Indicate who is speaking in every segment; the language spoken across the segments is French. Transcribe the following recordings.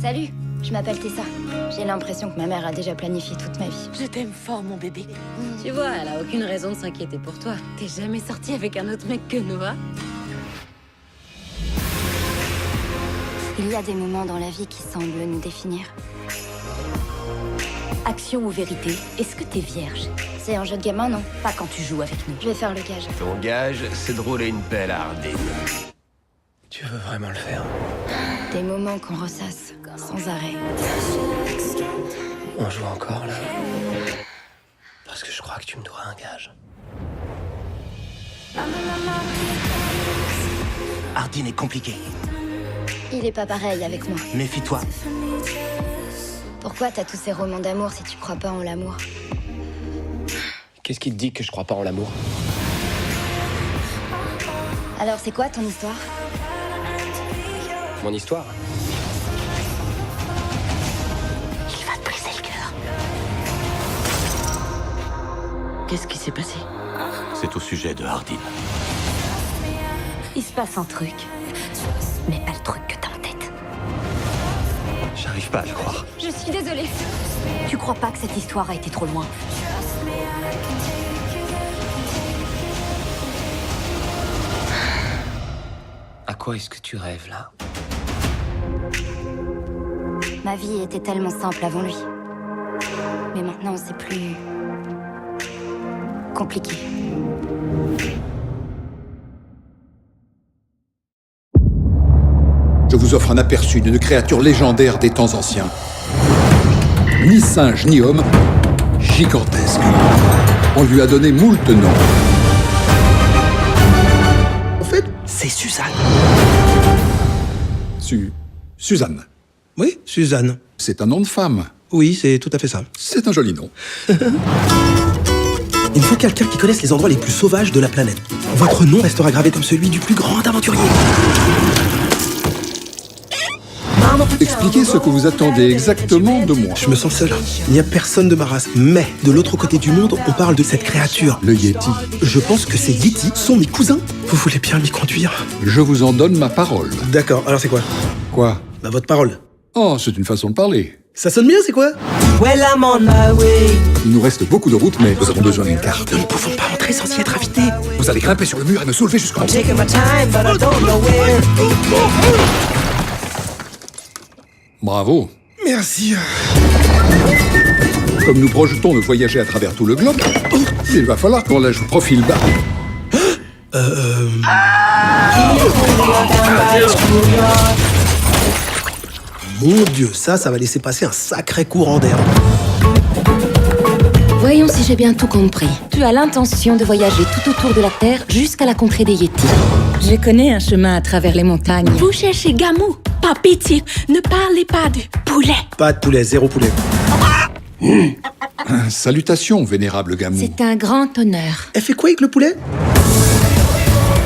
Speaker 1: Salut, je m'appelle Tessa. J'ai l'impression que ma mère a déjà planifié toute ma vie.
Speaker 2: Je t'aime fort, mon bébé.
Speaker 3: Tu vois, elle a aucune raison de s'inquiéter pour toi. T'es jamais sorti avec un autre mec que Noah?
Speaker 1: Il y a des moments dans la vie qui semblent nous définir.
Speaker 2: Action ou vérité, est-ce que t'es vierge?
Speaker 1: C'est un jeu de gamin, non?
Speaker 2: Pas quand tu joues avec nous.
Speaker 1: Je vais faire le gage.
Speaker 4: Ton gage, c'est de rouler une pelle à Hardin.
Speaker 5: Tu veux vraiment le faire?
Speaker 1: Des moments qu'on ressasse sans arrêt.
Speaker 5: On joue encore, là? Parce que je crois que tu me dois un gage.
Speaker 4: Hardin est compliqué.
Speaker 1: Il est pas pareil avec moi.
Speaker 4: Méfie-toi.
Speaker 1: Pourquoi t'as tous ces romans d'amour si tu crois pas en l'amour?
Speaker 5: Qu'est-ce qui te dit que je crois pas en l'amour?
Speaker 1: Alors c'est quoi ton histoire?
Speaker 5: Mon histoire?
Speaker 2: Il va te briser le cœur. Qu'est-ce qui s'est passé?
Speaker 4: C'est au sujet de Hardin.
Speaker 2: Il se passe un truc. Mais pas le truc que t'as en tête.
Speaker 4: J'arrive pas à le croire.
Speaker 1: Je suis désolée.
Speaker 2: Tu crois pas que cette histoire a été trop loin?
Speaker 5: À quoi est-ce que tu rêves, là?
Speaker 1: Ma vie était tellement simple avant lui. Mais maintenant c'est plus... compliqué.
Speaker 6: Je vous offre un aperçu d'une créature légendaire des temps anciens. Ni singe ni homme, gigantesque. On lui a donné moult noms.
Speaker 7: En fait, c'est Suzanne.
Speaker 6: Suzanne.
Speaker 7: Oui, Suzanne.
Speaker 6: C'est un nom de femme.
Speaker 7: Oui, c'est tout à fait ça.
Speaker 6: C'est un joli nom.
Speaker 7: Il faut quelqu'un qui connaisse les endroits les plus sauvages de la planète. Votre nom restera gravé comme celui du plus grand aventurier.
Speaker 6: Expliquez ce que vous attendez exactement de moi.
Speaker 7: Je me sens seul. Il n'y a personne de ma race. Mais, de l'autre côté du monde, on parle de cette créature.
Speaker 6: Le Yeti.
Speaker 7: Je pense que ces Yeti sont mes cousins. Vous voulez bien m'y conduire?
Speaker 6: Je vous en donne ma parole.
Speaker 7: D'accord, alors c'est quoi?
Speaker 6: Quoi?
Speaker 7: Bah, votre parole.
Speaker 6: Oh, c'est une façon de parler.
Speaker 7: Ça sonne bien, c'est quoi?
Speaker 8: Well, I'm on my way.
Speaker 6: Il nous reste beaucoup de route, mais nous avons besoin d'une carte.
Speaker 7: Nous ne pouvons pas entrer sans y être invités.
Speaker 6: Vous allez grimper sur le mur et me soulever jusqu'en haut.
Speaker 8: Taking my time, but I don't know where.
Speaker 6: Bravo.
Speaker 7: Merci.
Speaker 6: Comme nous projetons de voyager à travers tout le globe, il va falloir qu'on la joue profil bas.
Speaker 7: Mon Dieu, ça va laisser passer un sacré courant d'air.
Speaker 3: Voyons si j'ai bien tout compris. Tu as l'intention de voyager tout autour de la Terre jusqu'à la contrée des Yétis. Je connais un chemin à travers les montagnes.
Speaker 9: Vous cherchez Gamou. Pas pitié, ne parlez pas de poulet.
Speaker 7: Pas de poulet, zéro poulet.
Speaker 6: Salutations, vénérable Gamou.
Speaker 3: C'est un grand honneur.
Speaker 7: Elle fait quoi avec le poulet?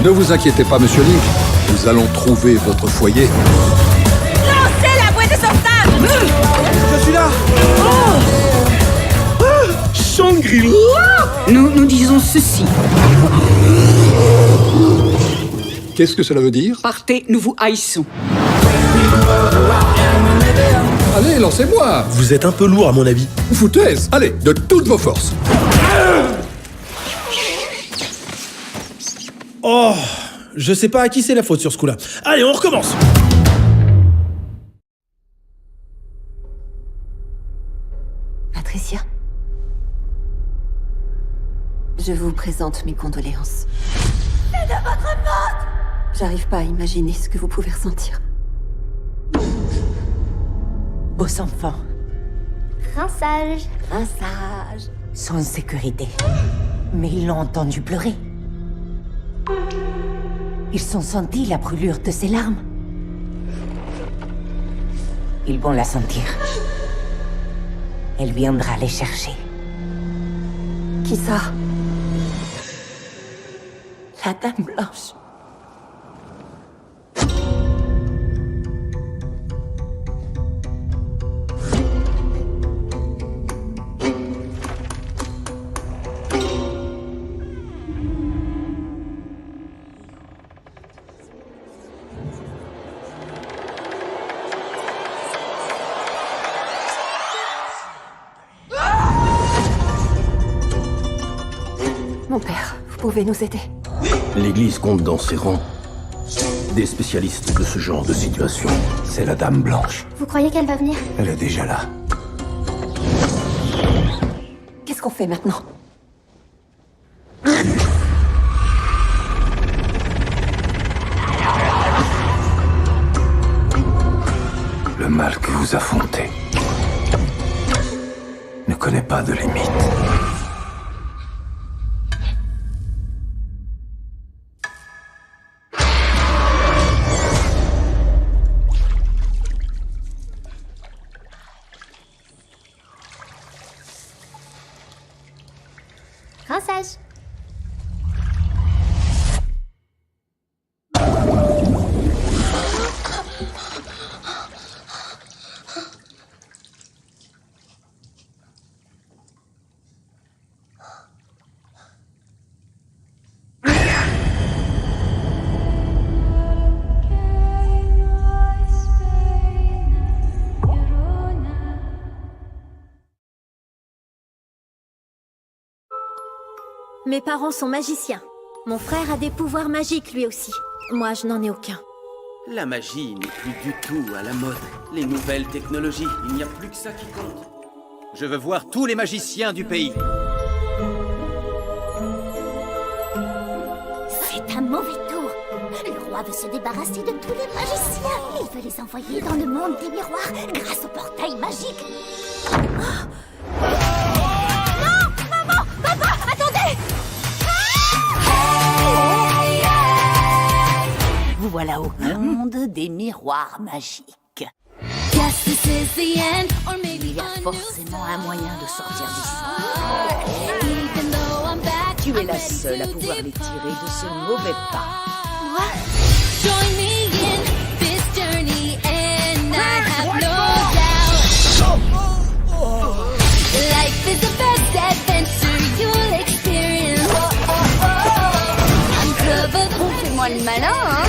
Speaker 6: Ne vous inquiétez pas, monsieur Link. Nous allons trouver votre foyer.
Speaker 9: Lancez la bouée de sauvetage.
Speaker 7: Je suis là. Shangri-La.
Speaker 9: Nous disons ceci.
Speaker 6: Qu'est-ce que cela veut dire?
Speaker 9: Partez, nous vous haïssons.
Speaker 6: Allez, lancez-moi.
Speaker 7: Vous êtes un peu lourd à mon avis.
Speaker 6: Foutaise. Allez, de toutes vos forces.
Speaker 7: Oh, je sais pas à qui c'est la faute sur ce coup-là. Allez, on recommence.
Speaker 2: Patricia. Je vous présente mes condoléances. C'est de votre faute! J'arrive pas à imaginer ce que vous pouvez ressentir.
Speaker 8: Beaux enfants,
Speaker 1: Un sage.
Speaker 2: Un sage.
Speaker 8: sont en sécurité. Mais ils l'ont entendu pleurer. Ils ont senti la brûlure de ses larmes. Ils vont la sentir. Elle viendra les chercher.
Speaker 2: Qui ça?
Speaker 8: La Dame Blanche.
Speaker 2: pouvez nous aider.
Speaker 5: L'Église compte dans ses rangs des spécialistes de ce genre de situation.
Speaker 4: C'est la Dame Blanche.
Speaker 1: Vous croyez qu'elle va venir?
Speaker 4: Elle est déjà là.
Speaker 2: Qu'est-ce qu'on fait maintenant?
Speaker 4: Le mal que vous affrontez ne connaît pas de limite.
Speaker 1: Rinçage.
Speaker 10: Mes parents sont magiciens. Mon frère a des pouvoirs magiques lui aussi. Moi, je n'en ai aucun.
Speaker 11: La magie n'est plus du tout à la mode. Les nouvelles technologies, il n'y a plus que ça qui compte. Je veux voir tous les magiciens du pays.
Speaker 10: C'est un mauvais tour. Le roi veut se débarrasser de tous les magiciens. Il veut les envoyer dans le monde des miroirs grâce au portail magique. Oh. Non! Maman! Papa! Attendez!
Speaker 8: Vous voilà au monde des miroirs magiques. Il y a forcément un moyen de sortir d'ici. Tu es la seule à pouvoir les tirer de ce mauvais pas.
Speaker 10: Moi?
Speaker 1: Fais-moi le malin, hein?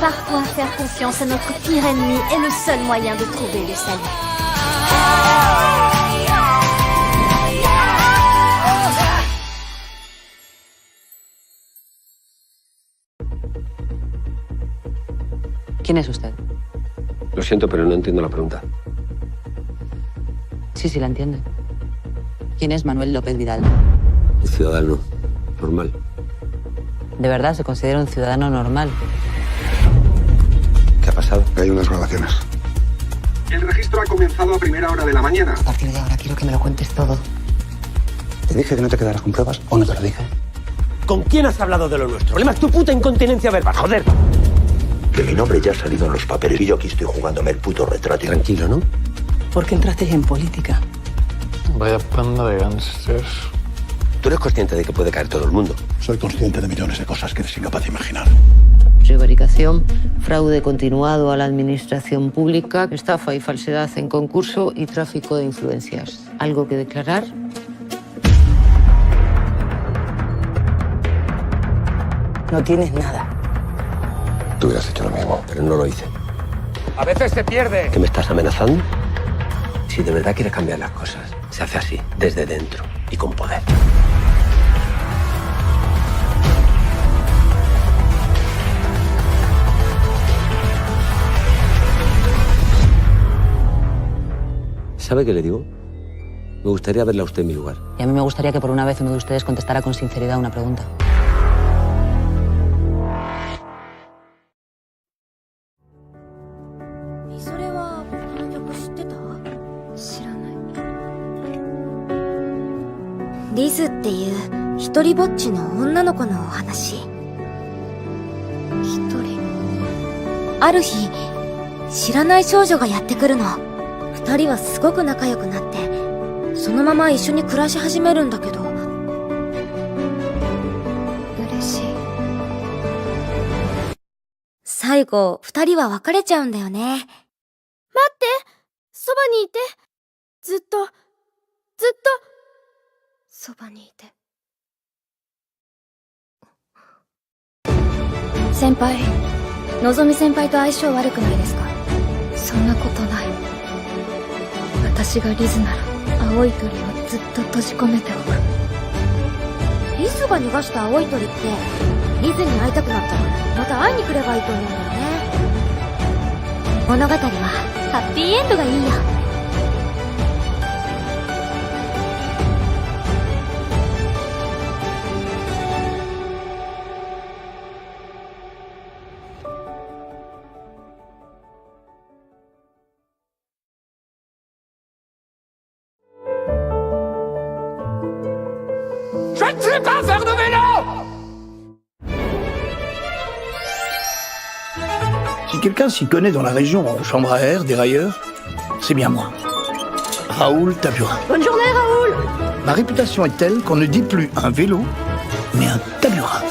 Speaker 10: Parfois, faire confiance à notre pire ennemi est le seul moyen de trouver le salut.
Speaker 12: ¿Quién es usted?
Speaker 5: Lo siento, pero no entiendo la pregunta.
Speaker 12: Sí, la entiende. ¿Quién es Manuel López Vidal?
Speaker 5: Un ciudadano normal.
Speaker 12: ¿De verdad se considera un ciudadano normal?
Speaker 5: ¿Qué ha pasado?
Speaker 6: Hay unas grabaciones.
Speaker 7: El registro ha comenzado a primera hora de la mañana.
Speaker 12: A partir de ahora quiero que me lo cuentes todo.
Speaker 6: ¿Te dije que no te quedaras con pruebas o no te lo dije?
Speaker 11: ¿Con quién has hablado de lo nuestro? Problema es tu puta incontinencia verbal, joder.
Speaker 4: Que mi nombre ya ha salido en los papeles y yo aquí estoy jugándome el puto retrato.
Speaker 5: Tranquilo, ¿no?
Speaker 12: ¿Por qué entraste en política?
Speaker 13: Vaya panda de gángsters.
Speaker 5: Tú eres consciente de que puede caer todo el mundo.
Speaker 6: Soy consciente de millones de cosas que eres incapaz de imaginar.
Speaker 12: Prevaricación, fraude continuado a la administración pública, estafa y falsedad en concurso y tráfico de influencias. ¿Algo que declarar? No tienes nada.
Speaker 5: Tú hubieras hecho lo mismo, pero no lo hice.
Speaker 11: A veces se pierde.
Speaker 5: ¿Que me estás amenazando? Si de verdad quieres cambiar las cosas, se hace así, desde dentro y con poder. ¿Sabe qué le digo? Me gustaría verla a usted en mi lugar.
Speaker 12: Y a mí me gustaría que por una vez uno de ustedes contestara con sinceridad una pregunta.
Speaker 10: Liz っていう一人ぼっちの女の子のお話。一人。ある日、知らない少女がやってくるの。二人はすごく仲良くなって、そのまま一緒に暮らし始めるんだけど。嬉しい。最後、二人は別れちゃうんだよね。待って、そばにいて。ずっと。そばにいて。先輩、のぞみ先輩と相性悪くないですか？そそんなことない。私がリズなら青い鳥をずっと閉じ込めておく。リズが逃がした青い鳥ってリズに会いたくなったらまた会いに来ればいいと思うんだよね。物語はハッピーエンドがいいよ。
Speaker 14: Je ne sais pas faire de vélo!
Speaker 15: Si quelqu'un s'y connaît dans la région en chambre à air, dérailleur, c'est bien moi. Raoul Taburin.
Speaker 10: Bonne journée, Raoul!
Speaker 15: Ma réputation est telle qu'on ne dit plus un vélo, mais un taburin.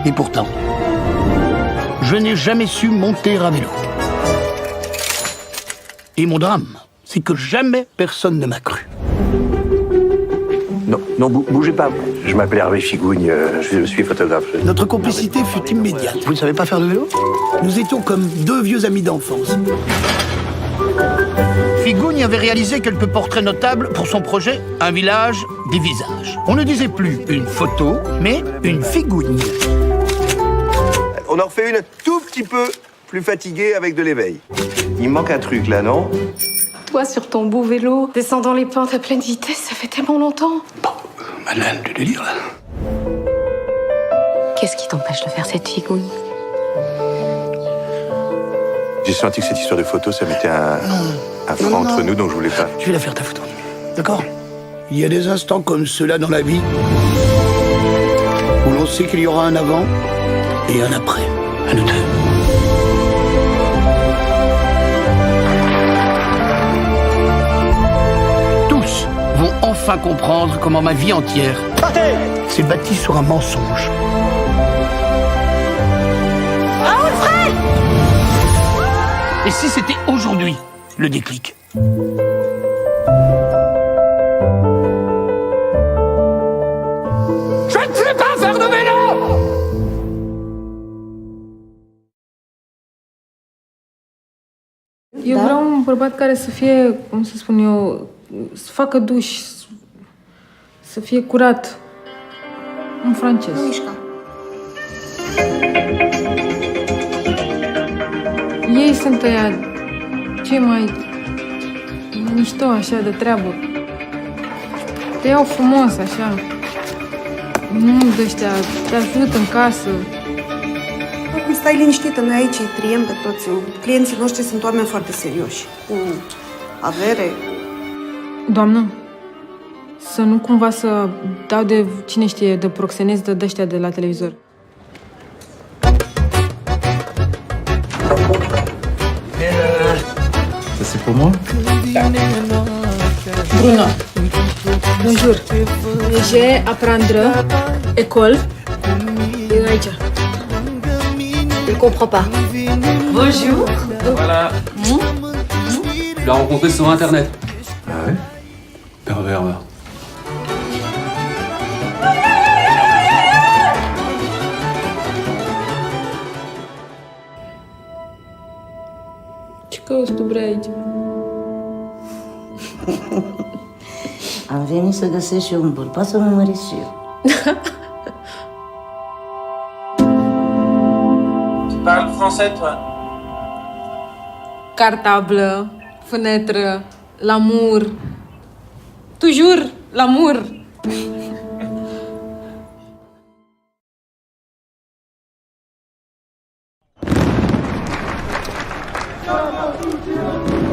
Speaker 15: Et pourtant, je n'ai jamais su monter à vélo. Et mon drame, c'est que jamais personne ne m'a cru.
Speaker 4: Non, bougez pas. Je m'appelle Hervé Figougne, je suis photographe.
Speaker 15: Notre complicité fut immédiate. Vous ne savez pas faire de vélo? Nous étions comme deux vieux amis d'enfance. Figougne avait réalisé quelques portraits notables pour son projet Un village, des visages. On ne disait plus une photo, mais une figougne.
Speaker 16: On en refait une un tout petit peu plus fatiguée avec de l'éveil. Il manque un truc là, non?
Speaker 17: Toi sur ton beau vélo, descendant les pentes à pleine vitesse, ça fait tellement longtemps.
Speaker 15: Bon, malin du délire là.
Speaker 17: Qu'est-ce qui t'empêche de faire cette figouille?
Speaker 16: J'ai senti que cette histoire de photo, ça mettait un frein entre nous, donc je voulais pas.
Speaker 15: Je vais la faire ta photo. D'accord? Il y a des instants comme ceux-là dans la vie où l'on sait qu'il y aura un avant et un après. À nous deux. Tous vont enfin comprendre comment ma vie entière s'est bâtie sur un mensonge.
Speaker 10: Raoul, frère!
Speaker 15: Et si c'était aujourd'hui le déclic?
Speaker 14: Je ne sais pas faire de vélo!
Speaker 17: Eu vreau un bărbat care să fie, cum să spun eu, să facă duș, să fie curat. Un francez. Mișca. Ei sunt ăia cei mai mișto așa de treabă. Te iau frumos așa. Nu de-ăștia, te ajută în casă.
Speaker 18: Stai liniștită, noi aici îi triem pe toți. Clienții noștri sunt oameni foarte serioși, cu avere.
Speaker 17: Doamnă, să nu cumva să dau de, cine știe, de proxenezi de ăștia de la televizor.
Speaker 13: Ça c'est pour moi?
Speaker 17: Bruno, bonjour. J'ai apprendre école. E aici.
Speaker 10: Il comprend pas.
Speaker 17: Bonjour.
Speaker 13: Voilà. Tu l'as rencontré sur internet. Ah ouais? Pervers, va.
Speaker 17: Ce cauți tu, bre, aici?
Speaker 19: Am venit să găsesc și eu un bărbat să mă măresc și eu.
Speaker 20: Tu parles français, toi?
Speaker 17: Cartable, fenêtre, l'amour. Toujours l'amour.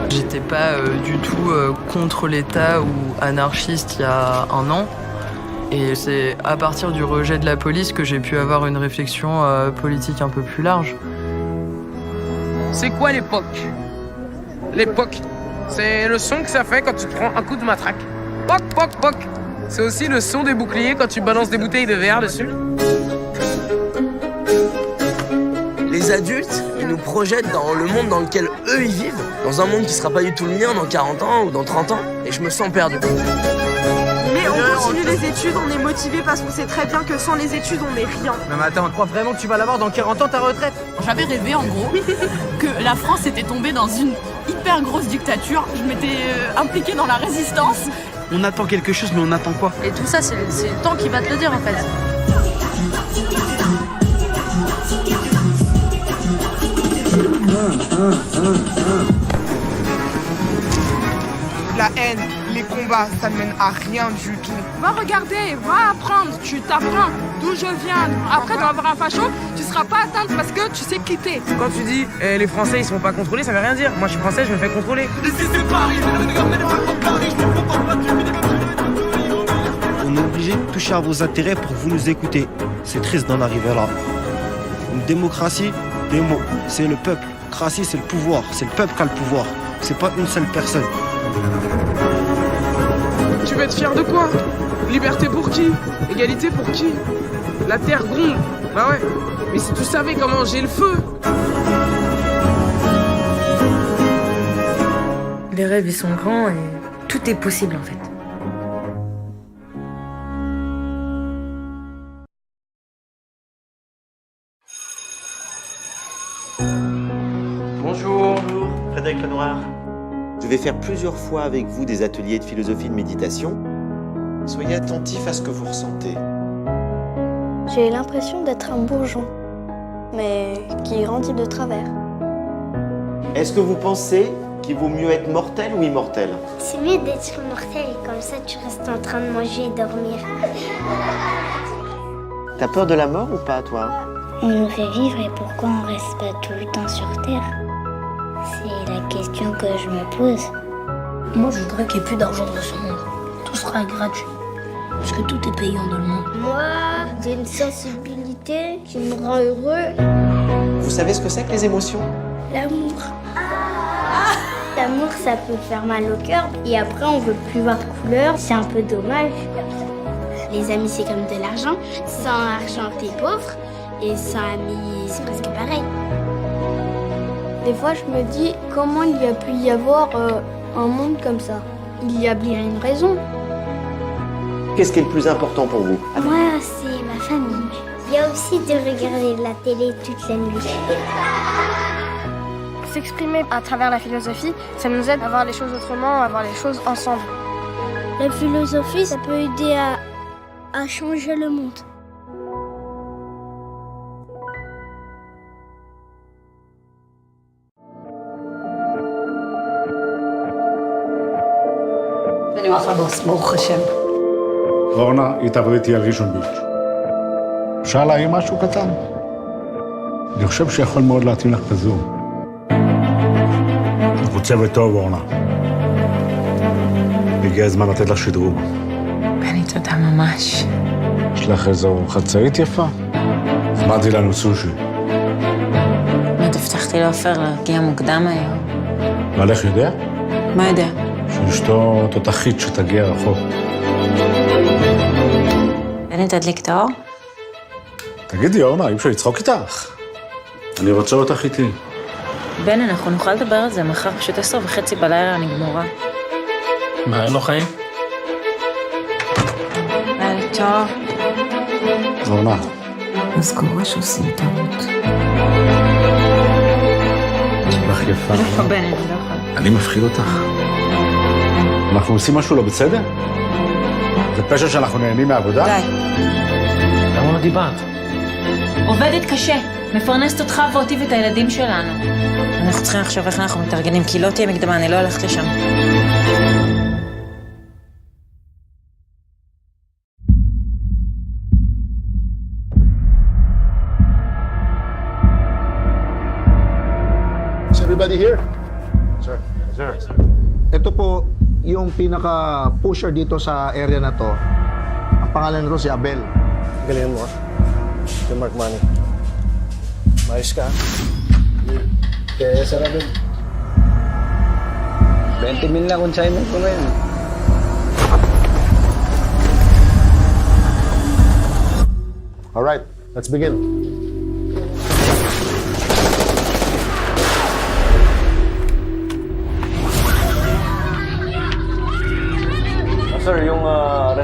Speaker 21: J'étais pas du tout contre l'État ou anarchiste il y a un an. Et c'est à partir du rejet de la police que j'ai pu avoir une réflexion politique un peu plus large.
Speaker 20: C'est quoi l'époque? L'époque, c'est le son que ça fait quand tu te prends un coup de matraque. Poc, poc, poc. C'est aussi le son des boucliers quand tu balances des bouteilles de verre dessus.
Speaker 22: Les adultes, ils nous projettent dans le monde dans lequel eux, ils vivent, dans un monde qui sera pas du tout le mien dans 40 ans ou dans 30 ans, et je me sens perdu.
Speaker 14: Mais on
Speaker 3: continue les études, on est motivé parce qu'on sait très bien que sans les études, on n'est rien.
Speaker 22: Non mais attends, tu crois vraiment que tu vas l'avoir dans 40 ans ta retraite?
Speaker 9: J'avais rêvé en gros que la France était tombée dans une hyper grosse dictature. Je m'étais impliquée dans la résistance.
Speaker 7: On attend quelque chose, mais on attend quoi?
Speaker 9: Et tout ça, c'est le temps qui va te le dire en fait.
Speaker 3: La haine, les combats, ça ne mène à rien du tout. Va regarder, va apprendre, tu t'apprends d'où je viens. Après, dans avoir un facho, tu seras pas atteinte parce que tu sais quitter.
Speaker 22: Quand tu dis les Français ils sont pas contrôlés, ça veut rien dire. Moi je suis français, je me fais contrôler.
Speaker 7: On est obligé de toucher à vos intérêts pour vous nous écouter. C'est triste d'en arriver là. Une démocratie, des mots, c'est le peuple. Cratie, c'est le pouvoir. C'est le peuple qui a le pouvoir. C'est pas une seule personne.
Speaker 3: Tu veux être fier de quoi? Liberté pour qui? Égalité pour qui? La terre gronde. Bah ouais. Mais si tu savais comment j'ai le feu.
Speaker 9: Les rêves, ils sont grands et tout est possible en fait.
Speaker 22: Bonjour.
Speaker 4: Frédéric Lenoir. Je vais faire plusieurs fois avec vous des ateliers de philosophie de méditation. Soyez attentifs à ce que vous ressentez.
Speaker 10: J'ai l'impression d'être un bourgeon, mais qui grandit de travers.
Speaker 4: Est-ce que vous pensez qu'il vaut mieux être mortel ou immortel?
Speaker 10: C'est mieux d'être mortel, comme ça tu restes en train de manger et dormir.
Speaker 4: T'as peur de la mort ou pas, toi?
Speaker 10: On nous fait vivre et pourquoi on reste pas tout le temps sur Terre? C'est la question que je me pose.
Speaker 9: Moi, je voudrais qu'il n'y ait plus d'argent dans ce monde. Tout sera gratuit. Parce que tout est payant dans le monde.
Speaker 10: Moi, j'ai une sensibilité qui me rend heureux.
Speaker 4: Vous savez ce que c'est que les émotions?
Speaker 10: L'amour. L'amour, ça peut faire mal au cœur. Et après, on veut plus voir de couleur. C'est un peu dommage. Les amis, c'est comme de l'argent. Sans argent, t'es pauvre. Et sans amis, c'est presque pareil. Des fois, je me dis, comment il y a pu y avoir un monde comme ça? Il y a bien une raison.
Speaker 4: Qu'est-ce qui est le plus important pour vous?
Speaker 10: Moi, c'est ma famille. Il y a aussi de regarder la télé toute la nuit. S'exprimer à travers la philosophie, ça nous aide à voir les choses autrement, à voir les choses ensemble. La philosophie, ça peut aider à changer le monde.
Speaker 9: ברוך השם.
Speaker 23: אורנה, היא תעבוד איתי על ראשון ביץ'. אפשר להעיר משהו קטן? אני חושב שיכול מאוד להתאים לך את הזום. אנחנו צוות טוב, אורנה. הגיע הזמן לתת לך שדרוג.
Speaker 9: בני, תודה ממש.
Speaker 23: יש לך איזו חצאית יפה? הזמנתי לנו סושי.
Speaker 9: באמת הבטחתי לעופר להגיע מוקדם היום.
Speaker 23: בעלך יודע?
Speaker 9: מה יודע?
Speaker 23: שאשתו תותחית שתגיע רחוק.
Speaker 9: בני, תדליק את האור?
Speaker 23: תגידי, אורנה, אי אפשר לצחוק איתך. אני רוצה אותך איתי.
Speaker 9: בני, אנחנו נוכל לדבר על זה מחר, פשוט 10:30 בלילה אני גמורה.
Speaker 22: מה, אין לו חיים?
Speaker 9: לילה טוב.
Speaker 23: אורנה.
Speaker 9: אז קורה שעושים טעות.
Speaker 23: שלך יפה.
Speaker 9: איפה בני, אני לא יכולה.
Speaker 23: אני מפחיד אותך. אנחנו עושים משהו לא בסדר? זה פשע שאנחנו נהנים מהעבודה?
Speaker 9: די.
Speaker 22: למה לא דיברת?
Speaker 9: עובדת קשה, מפרנסת אותך ואותי ואת הילדים שלנו. אנחנו צריכים לחשוב איך אנחנו מתארגנים, כי לא תהיה מקדמה, אני לא הולכת לשם.
Speaker 24: Is everybody here? Sir. Sir. Ito po yung pinaka-pusher dito sa area na to. Ang pangalan nito si Abel. Galingan mo. Si Mark Manny. Maayos ka. Kaya Sir Abel.
Speaker 22: 20 mil na consignment ko ngayon.
Speaker 24: Alright, let's begin.
Speaker 22: Sir, yung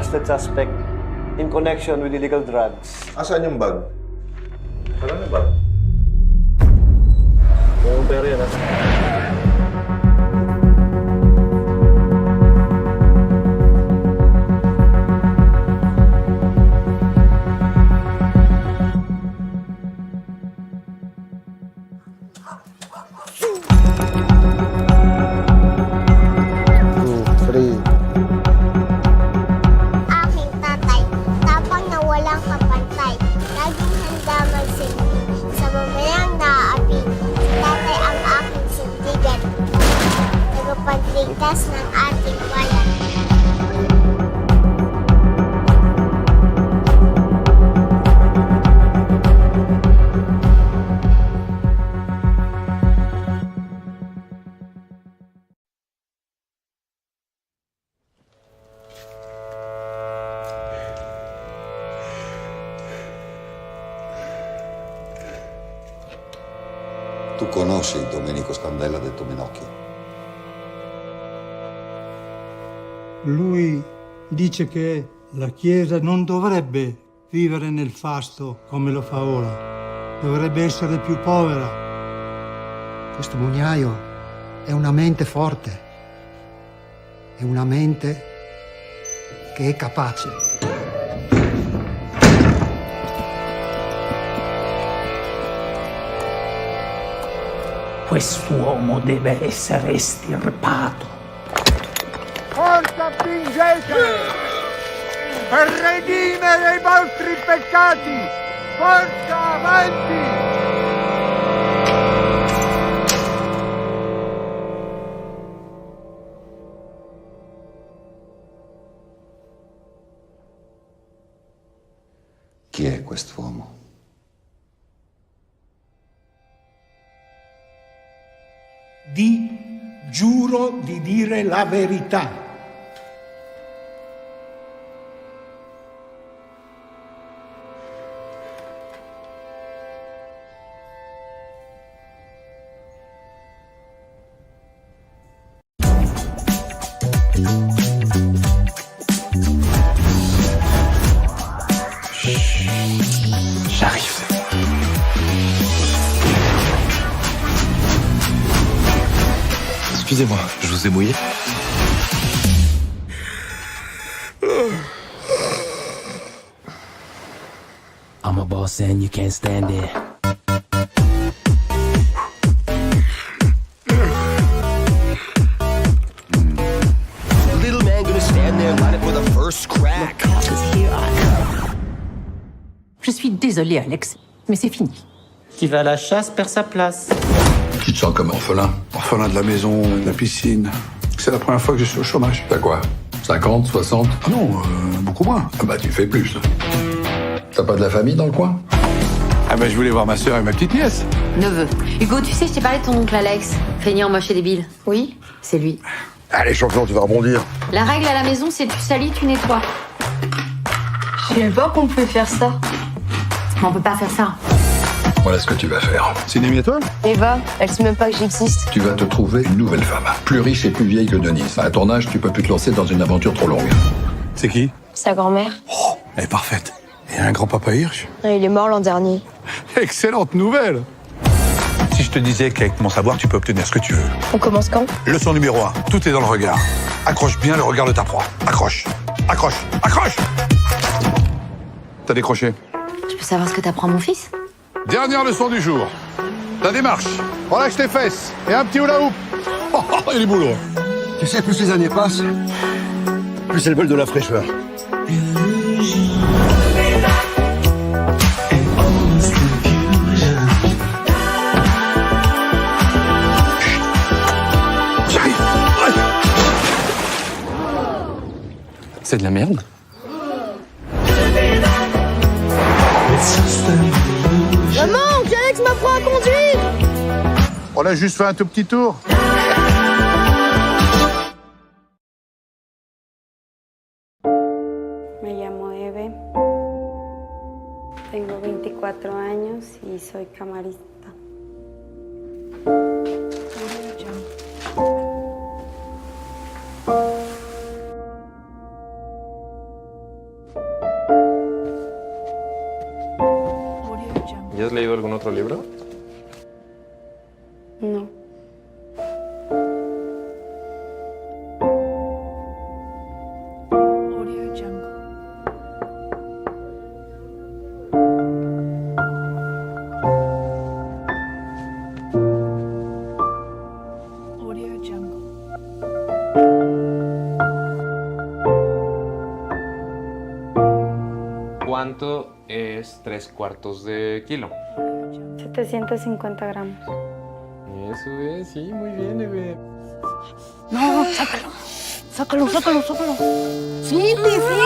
Speaker 1: trusted suspect in connection with illegal drugs.
Speaker 16: Asan yung bag? Saan yung bag?
Speaker 1: Yung pera yan, ha?
Speaker 10: Aking tatay, tapang na walang kapantay. Laging handa magsilbi sa mamayang naaapi. Si tatay ang aking sindigan. Tagapagligtas ng ating bayan.
Speaker 2: Tu conosci Domenico Scandella detto Minocchio?
Speaker 6: Lui dice che la Chiesa non dovrebbe vivere nel fasto come lo fa ora, dovrebbe essere più povera.
Speaker 8: Questo mugnaio è una mente forte, è una mente che è capace.
Speaker 15: Quest'uomo deve essere estirpato.
Speaker 14: Forza spingete! Per redimere i vostri peccati! Forza avanti!
Speaker 2: Chi è quest'uomo?
Speaker 6: Giuro di dire la verità.
Speaker 15: J'arrive.
Speaker 25: Excusez-moi, je vous ai mouillé.
Speaker 15: I'm a boss and you can't stand it.
Speaker 22: Little man gonna stand there and light it for the first crack.
Speaker 26: Je suis désolée, Alex, mais c'est fini.
Speaker 27: Qui va à la chasse perd sa place.
Speaker 2: Tu te sens comme orphelin?
Speaker 28: Orphelin de la maison, de la piscine. C'est la première fois que je suis au chômage.
Speaker 2: T'as quoi? 50, 60?
Speaker 28: Ah non, beaucoup moins.
Speaker 2: Ah bah tu fais plus. T'as pas de la famille dans le coin?
Speaker 28: Ah bah je voulais voir ma sœur et ma petite nièce.
Speaker 29: Neveu. Hugo, tu sais, je t'ai parlé de ton oncle Alex. Feignant, moche et débile. Oui, c'est lui.
Speaker 28: Allez, champion, tu vas rebondir.
Speaker 29: La règle à la maison, c'est tu salis, tu nettoies. Je savais pas qu'on pouvait faire ça. Mais on peut pas faire ça.
Speaker 2: Voilà ce que tu vas faire.
Speaker 28: C'est une amie à toi?
Speaker 29: Eva, elle sait même pas que j'existe.
Speaker 2: Tu vas te trouver une nouvelle femme, plus riche et plus vieille que Denise. À ton âge, tu peux plus te lancer dans une aventure trop longue.
Speaker 28: C'est qui?
Speaker 29: Sa grand-mère.
Speaker 28: Oh, elle est parfaite. Et un grand-papa Hirsch.
Speaker 29: Il est mort l'an dernier.
Speaker 28: Excellente nouvelle. Si je te disais qu'avec mon savoir, tu peux obtenir ce que tu veux.
Speaker 29: On commence quand?
Speaker 28: Leçon numéro 1, tout est dans le regard. Accroche bien le regard de ta proie. Accroche, accroche, accroche. T'as décroché.
Speaker 29: Je peux savoir ce que t'apprends mon fils?
Speaker 28: Dernière leçon du jour. Ta démarche. Relâche tes fesses. Et un petit hula hoop. Oh, il y a du boulot.
Speaker 24: Tu sais, plus les années passent, plus elles veulent de la fraîcheur.
Speaker 13: C'est de la merde.
Speaker 10: Maman, Alex m'apprend à conduire!
Speaker 28: On a juste fait un tout petit tour.
Speaker 30: Me llamo Eve, tengo 24 años y soy camarista.
Speaker 5: ¿Y has leído algún otro libro?
Speaker 30: No.
Speaker 5: ¿Cuánto es 3/4 de kilo?
Speaker 30: 750 gramos.
Speaker 5: Eso es, sí, muy bien, bebé.
Speaker 29: No, sácalo. Sácalo. Cindy, Cindy.